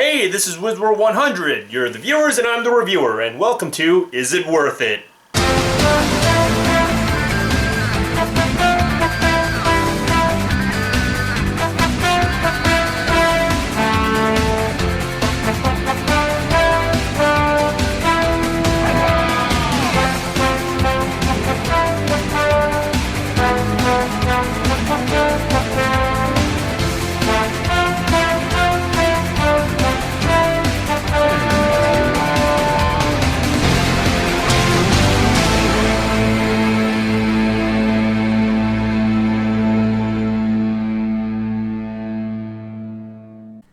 Hey, this is Wizwar100. You're the viewers and I'm the reviewer, and welcome to Is It Worth It?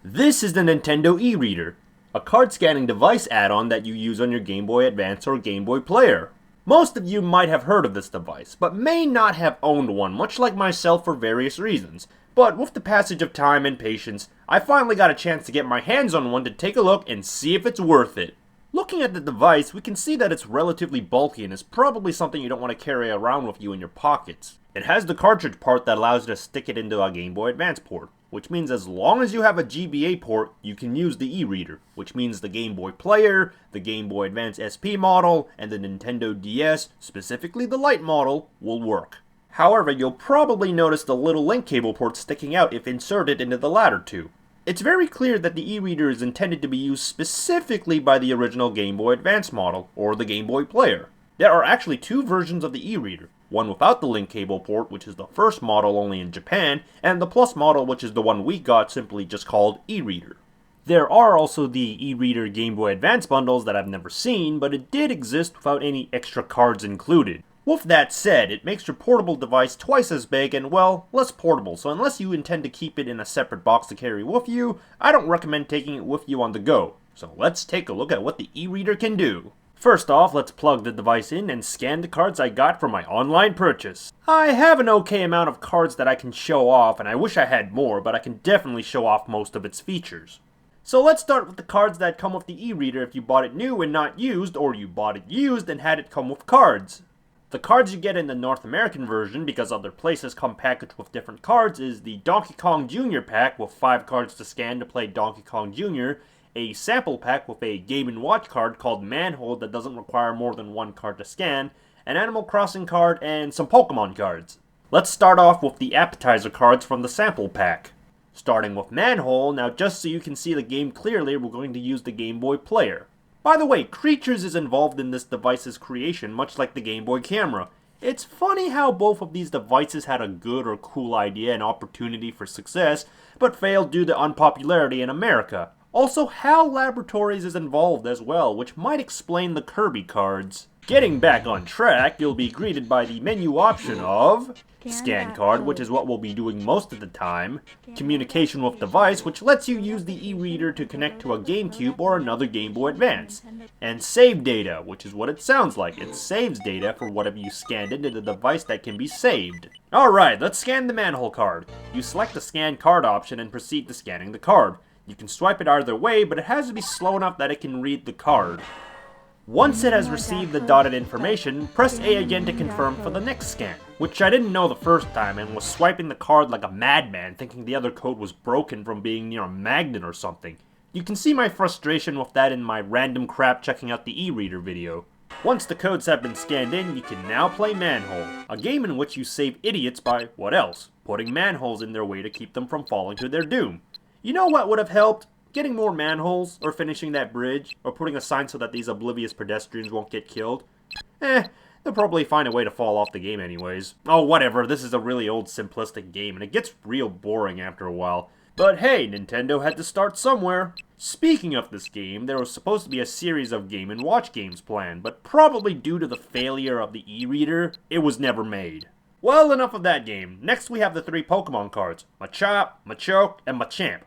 This is the Nintendo e-reader, a card scanning device add-on that you use on your Game Boy Advance or Game Boy Player. Most of you might have heard of this device, but may not have owned one, much like myself for various reasons. But with the passage of time and patience, I finally got a chance to get my hands on one to take a look and see if it's worth it. Looking at the device, we can see that it's relatively bulky and is probably something you don't want to carry around with you in your pockets. It has the cartridge part that allows you to stick it into a Game Boy Advance port, which means as long as you have a GBA port, you can use the e-reader, which means the Game Boy Player, the Game Boy Advance SP model, and the Nintendo DS, specifically the Lite model, will work. However, you'll probably notice the little link cable port sticking out if inserted into the latter two. It's very clear that the e-reader is intended to be used specifically by the original Game Boy Advance model, or the Game Boy Player. There are actually two versions of the e-reader, one without the link cable port, which is the first model only in Japan, and the Plus model, which is the one we got, simply just called e-reader. There are also the e-reader Game Boy Advance bundles that I've never seen, but it did exist without any extra cards included. With that said, it makes your portable device twice as big and, well, less portable, so unless you intend to keep it in a separate box to carry with you, I don't recommend taking it with you on the go. So let's take a look at what the e-reader can do. First off, let's plug the device in and scan the cards I got from my online purchase. I have an okay amount of cards that I can show off, and I wish I had more, but I can definitely show off most of its features. So let's start with the cards that come with the e-reader if you bought it new and not used, or you bought it used and had it come with cards. The cards you get in the North American version, because other places come packaged with different cards, is the Donkey Kong Jr. pack with 5 cards to scan to play Donkey Kong Jr., a sample pack with a Game & Watch card called Manhole that doesn't require more than 1 card to scan, an Animal Crossing card, and some Pokemon cards. Let's start off with the Appetizer cards from the sample pack. Starting with Manhole, now just so you can see the game clearly, we're going to use the Game Boy Player. By the way, Creatures is involved in this device's creation, much like the Game Boy camera. It's funny how both of these devices had a good or cool idea and opportunity for success, but failed due to unpopularity in America. Also, HAL Laboratories is involved as well, which might explain the Kirby cards. Getting back on track, you'll be greeted by the menu option of Scan Card, which is what we'll be doing most of the time, Communication with Device, which lets you use the e-reader to connect to a GameCube or another Game Boy Advance, and Save Data, which is what it sounds like. It saves data for whatever you scanned into the device that can be saved. Alright, let's scan the Manhole card. You select the Scan Card option and proceed to scanning the card. You can swipe it either way, but it has to be slow enough that it can read the card. Once it has received the dotted information, press A again to confirm for the next scan, which I didn't know the first time and was swiping the card like a madman, thinking the other code was broken from being near a magnet or something. You can see my frustration with that in my random crap checking out the e-reader video. Once the codes have been scanned in, you can now play Manhole, a game in which you save idiots by, what else? Putting manholes in their way to keep them from falling to their doom. You know what would have helped? Getting more manholes, or finishing that bridge, or putting a sign so that these oblivious pedestrians won't get killed. They'll probably find a way to fall off the game anyways. Oh, whatever, this is a really old simplistic game, and it gets real boring after a while. But hey, Nintendo had to start somewhere. Speaking of this game, there was supposed to be a series of Game & Watch games planned, but probably due to the failure of the e-reader, it was never made. Well, enough of that game. Next we have the 3 Pokemon cards, Machop, Machoke, and Machamp.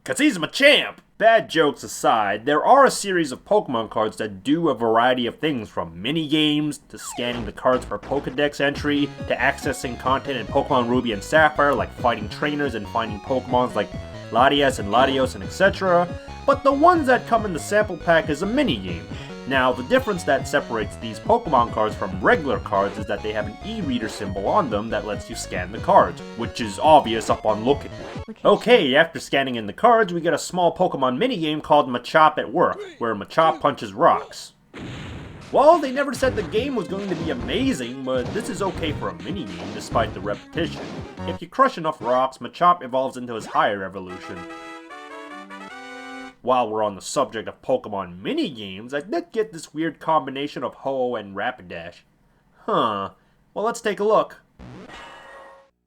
'Cause he's Machamp! Bad jokes aside, there are a series of Pokemon cards that do a variety of things, from mini-games, to scanning the cards for Pokedex entry, to accessing content in Pokemon Ruby and Sapphire, like fighting trainers and finding Pokemons like Latias and Latios and etc. But the ones that come in the sample pack is a mini-game. Now, the difference that separates these Pokemon cards from regular cards is that they have an e-reader symbol on them that lets you scan the cards, which is obvious upon looking. Okay, after scanning in the cards, we get a small Pokemon minigame called Machop at Work, where Machop punches rocks. Well, they never said the game was going to be amazing, but this is okay for a minigame despite the repetition. If you crush enough rocks, Machop evolves into his higher evolution. While we're on the subject of Pokemon minigames, I did get this weird combination of Ho-Oh and Rapidash. Huh. Well, let's take a look.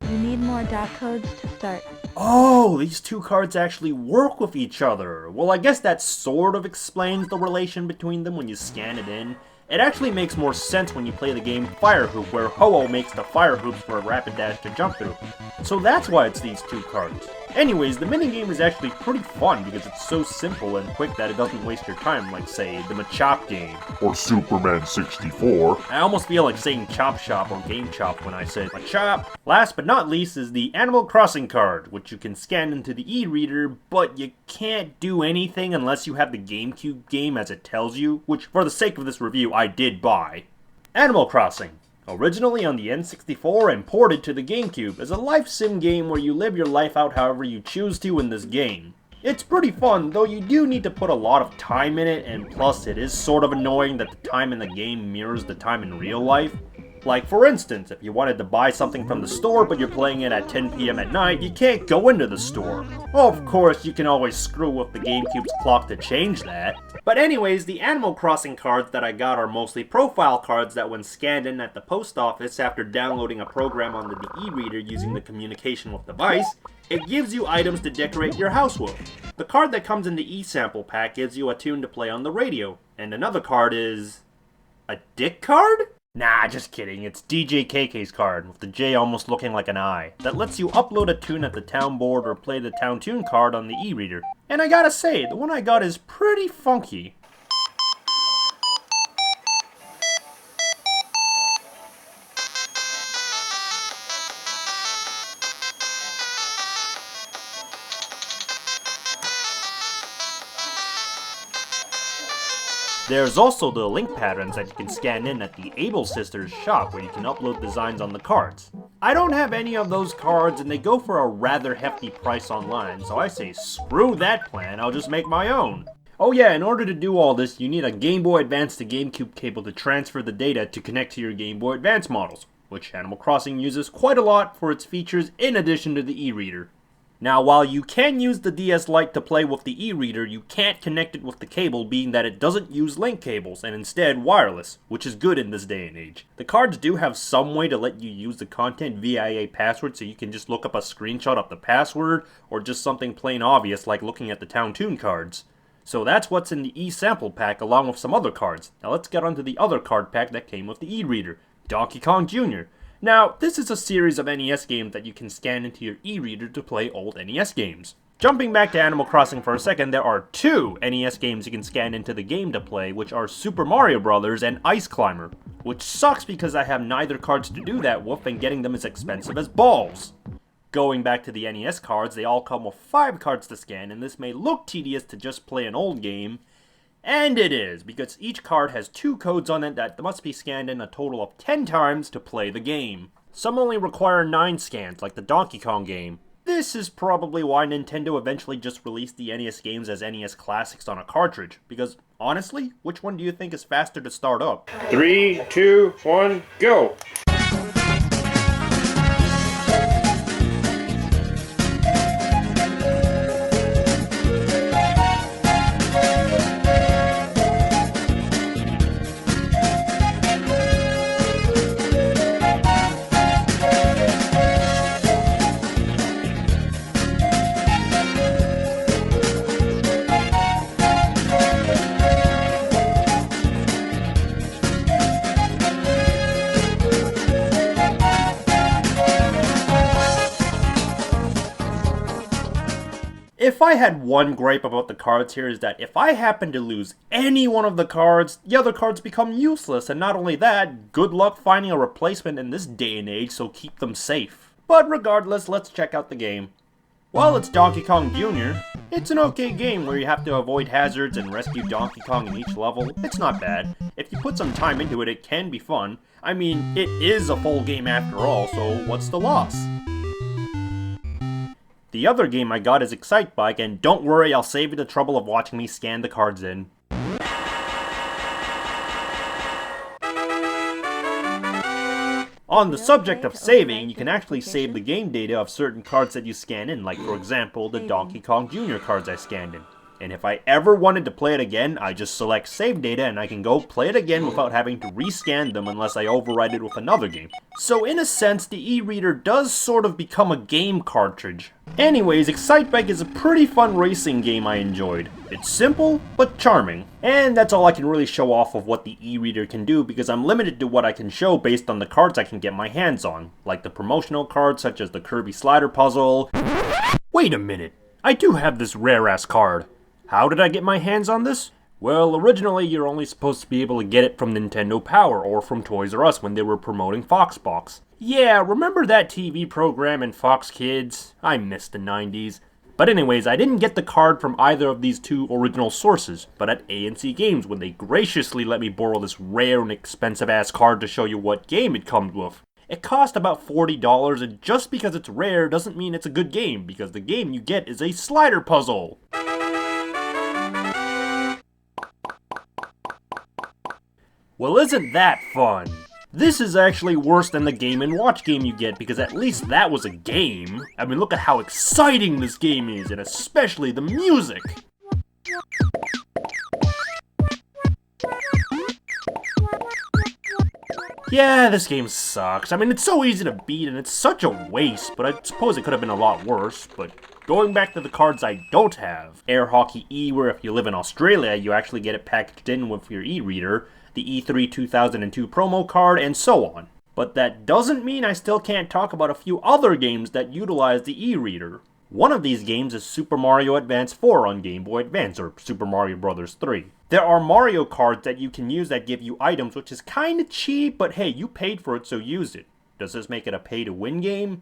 You need more dot codes to start. Oh, these two cards actually work with each other. Well, I guess that sort of explains the relation between them when you scan it in. It actually makes more sense when you play the game Fire Hoop, where Ho-Oh makes the fire hoops for Rapidash to jump through. So that's why it's these two cards. Anyways, the minigame is actually pretty fun because it's so simple and quick that it doesn't waste your time, like, say, the Machop game. Or Superman 64. I almost feel like saying Chop Shop or Game Chop when I say Machop. Last but not least is the Animal Crossing card, which you can scan into the e-reader, but you can't do anything unless you have the GameCube game as it tells you, which, for the sake of this review, I did buy. Animal Crossing, originally on the N64 and ported to the GameCube, is a life sim game where you live your life out however you choose to in this game. It's pretty fun, though you do need to put a lot of time in it, and plus it is sort of annoying that the time in the game mirrors the time in real life. Like, for instance, if you wanted to buy something from the store but you're playing it at 10 PM at night, you can't go into the store. Of course, you can always screw with the GameCube's clock to change that. But anyways, the Animal Crossing cards that I got are mostly profile cards that when scanned in at the post office after downloading a program onto the e-reader using the communication with device, it gives you items to decorate your house with. The card that comes in the e-sample pack gives you a tune to play on the radio, and another card is... a dick card? Nah, just kidding, it's DJ KK's card, with the J almost looking like an I, that lets you upload a tune at the town board or play the town tune card on the e-reader. And I gotta say, the one I got is pretty funky. There's also the link patterns that you can scan in at the Able Sisters shop where you can upload designs on the cards. I don't have any of those cards and they go for a rather hefty price online, so I say screw that plan, I'll just make my own. Oh yeah, in order to do all this, you need a Game Boy Advance to GameCube cable to transfer the data to connect to your Game Boy Advance models, which Animal Crossing uses quite a lot for its features in addition to the e-reader. Now, while you can use the DS Lite to play with the e-reader, you can't connect it with the cable, being that it doesn't use link cables, and instead wireless, which is good in this day and age. The cards do have some way to let you use the content via a password, so you can just look up a screenshot of the password, or just something plain obvious like looking at the Town Tune cards. So that's what's in the e-sample pack along with some other cards. Now let's get onto the other card pack that came with the e-reader, Donkey Kong Jr. Now, this is a series of NES games that you can scan into your e-reader to play old NES games. Jumping back to Animal Crossing for a second, there are two NES games you can scan into the game to play, which are Super Mario Bros. And Ice Climber, which sucks because I have neither cards to do that with and getting them is expensive as balls. Going back to the NES cards, they all come with 5 cards to scan, and this may look tedious to just play an old game, and it is, because each card has 2 codes on it that must be scanned in a total of 10 times to play the game. Some only require 9 scans, like the Donkey Kong game. This is probably why Nintendo eventually just released the NES games as NES Classics on a cartridge, because honestly, which one do you think is faster to start up? 3, 2, 1, go! If I had one gripe about the cards here is that if I happen to lose any one of the cards, the other cards become useless, and not only that, good luck finding a replacement in this day and age, so keep them safe. But regardless, let's check out the game. Well, it's Donkey Kong Jr. It's an okay game where you have to avoid hazards and rescue Donkey Kong in each level. It's not bad. If you put some time into it, it can be fun. I mean, it is a full game after all, so what's the loss? The other game I got is Excite Bike, and don't worry, I'll save you the trouble of watching me scan the cards in. On the subject of saving, you can actually save the game data of certain cards that you scan in, like for example, the Donkey Kong Jr. cards I scanned in. And if I ever wanted to play it again, I just select save data and I can go play it again without having to rescan them unless I overwrite it with another game. So in a sense, the e-reader does sort of become a game cartridge. Anyways, Excite Bike is a pretty fun racing game I enjoyed. It's simple, but charming. And that's all I can really show off of what the e-reader can do because I'm limited to what I can show based on the cards I can get my hands on, like the promotional cards such as the Kirby Slider Puzzle. Wait a minute, I do have this rare-ass card. How did I get my hands on this? Well, originally you're only supposed to be able to get it from Nintendo Power or from Toys R Us when they were promoting Foxbox. Yeah, remember that TV program in Fox Kids? I miss the 90s. But anyways, I didn't get the card from either of these two original sources, but at A&C Games when they graciously let me borrow this rare and expensive ass card to show you what game it comes with. It cost about $40, and just because it's rare doesn't mean it's a good game, because the game you get is a slider puzzle. Well, isn't that fun? This is actually worse than the Game & Watch game you get because at least that was a game. I mean, look at how exciting this game is, and especially the music. Yeah, this game sucks. I mean, it's so easy to beat and it's such a waste, but I suppose it could have been a lot worse. But going back to the cards I don't have, Air Hockey E, where if you live in Australia, you actually get it packaged in with your e-reader, the E3 2002 promo card, and so on. But that doesn't mean I still can't talk about a few other games that utilize the e-reader. One of these games is Super Mario Advance 4 on Game Boy Advance, or Super Mario Bros. 3. There are Mario cards that you can use that give you items, which is kinda cheap, but hey, you paid for it, so use it. Does this make it a pay-to-win game?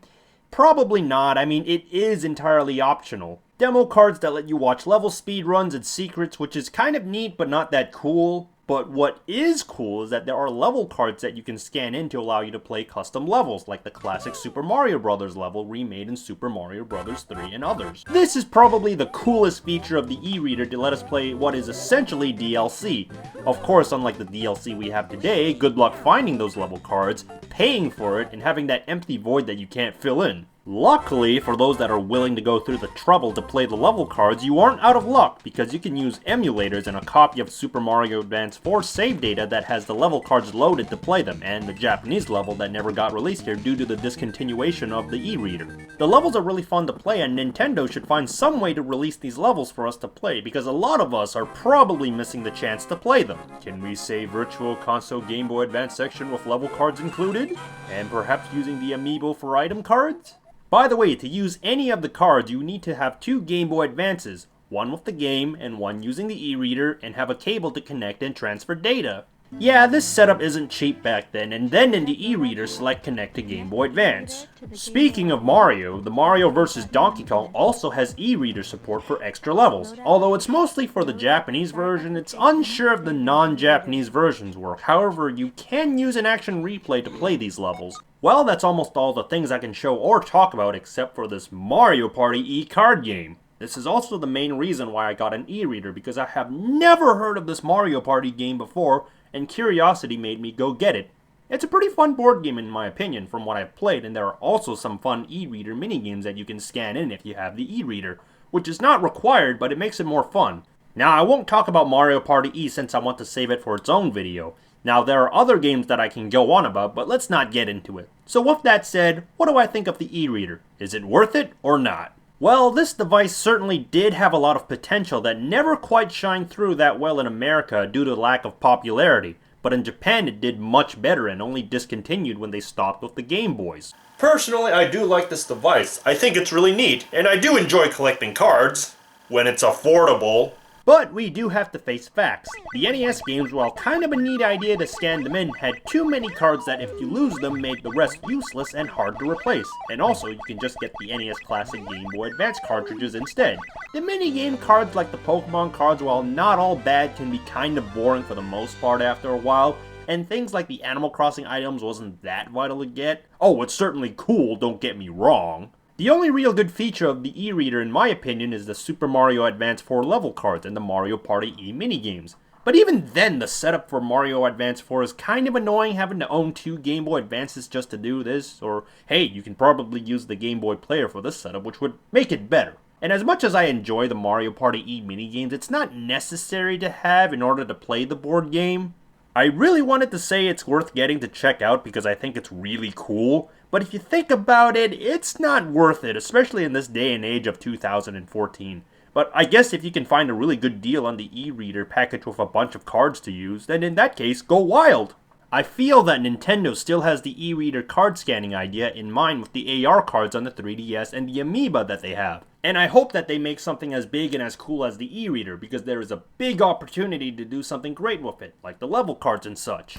Probably not. I mean, it is entirely optional. Demo cards that let you watch level speedruns and secrets, which is kind of neat, but not that cool. But what is cool is that there are level cards that you can scan in to allow you to play custom levels, like the classic Super Mario Bros. Level remade in Super Mario Bros. 3 and others. This is probably the coolest feature of the e-reader to let us play what is essentially DLC. Of course, unlike the DLC we have today, good luck finding those level cards, paying for it, and having that empty void that you can't fill in. Luckily, for those that are willing to go through the trouble to play the level cards, you aren't out of luck, because you can use emulators and a copy of Super Mario Advance 4 save data that has the level cards loaded to play them, and the Japanese level that never got released here due to the discontinuation of the e-reader. The levels are really fun to play, and Nintendo should find some way to release these levels for us to play, because a lot of us are probably missing the chance to play them. Can we say Virtual Console Game Boy Advance section with level cards included? And perhaps using the Amiibo for item cards? By the way, to use any of the cards, you need to have two Game Boy Advances, one with the game and one using the e-reader, and have a cable to connect and transfer data. Yeah, this setup isn't cheap back then, and then in the e-reader select Connect to Game Boy Advance. Speaking of Mario, the Mario vs. Donkey Kong also has e-reader support for extra levels. Although it's mostly for the Japanese version, it's unsure if the non-Japanese versions work. However, you can use an action replay to play these levels. Well, that's almost all the things I can show or talk about except for this Mario Party e-card game. This is also the main reason why I got an e-reader, because I have never heard of this Mario Party game before, and curiosity made me go get it. It's a pretty fun board game in my opinion from what I've played, and there are also some fun e-reader minigames that you can scan in if you have the e-reader, which is not required, but it makes it more fun. Now, I won't talk about Mario Party E since I want to save it for its own video. Now, there are other games that I can go on about, but let's not get into it. So with that said, what do I think of the e-reader? Is it worth it or not? Well, this device certainly did have a lot of potential that never quite shined through that well in America due to lack of popularity, but in Japan it did much better and only discontinued when they stopped with the Game Boys. Personally, I do like this device. I think it's really neat, and I do enjoy collecting cards when it's affordable. But we do have to face facts. The NES games, while kind of a neat idea to scan them in, had too many cards that if you lose them made the rest useless and hard to replace. And also, you can just get the NES Classic Game Boy Advance cartridges instead. The minigame cards like the Pokemon cards, while not all bad, can be kind of boring for the most part after a while. And things like the Animal Crossing items wasn't that vital to get. Oh, it's certainly cool, don't get me wrong. The only real good feature of the e-reader in my opinion is the Super Mario Advance 4 level cards and the Mario Party E minigames. But even then, the setup for Mario Advance 4 is kind of annoying, having to own 2 Game Boy Advances just to do this, or hey, you can probably use the Game Boy Player for this setup, which would make it better. And as much as I enjoy the Mario Party E minigames, it's not necessary to have in order to play the board game. I really wanted to say it's worth getting to check out because I think it's really cool, but if you think about it, it's not worth it, especially in this day and age of 2014. But I guess if you can find a really good deal on the e-reader package with a bunch of cards to use, then in that case, go wild! I feel that Nintendo still has the e-reader card scanning idea in mind with the AR cards on the 3DS and the Amiibo that they have. And I hope that they make something as big and as cool as the e-reader, because there is a big opportunity to do something great with it, like the level cards and such.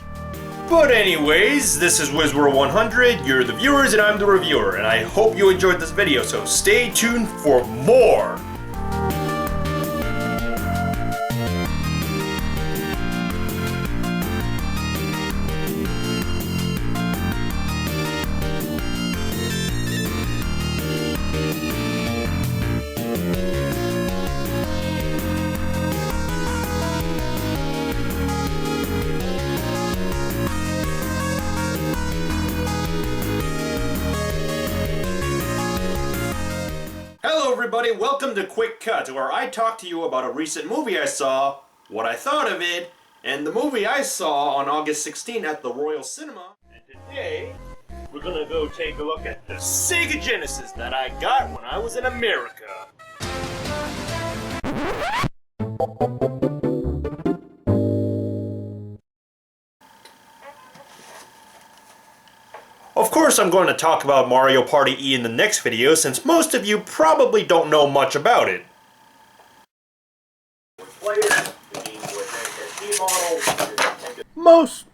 But anyways, this is WizWar100, you're the viewers and I'm the reviewer, and I hope you enjoyed this video, so stay tuned for more! Hello everybody, welcome to Quick Cut, where I talk to you about a recent movie I saw, what I thought of it, and the movie I saw on August 16 at the Royal Cinema. And today, we're gonna go take a look at the Sega Genesis that I got when I was in America. Of course I'm going to talk about Mario Party E in the next video since most of you probably don't know much about it. Most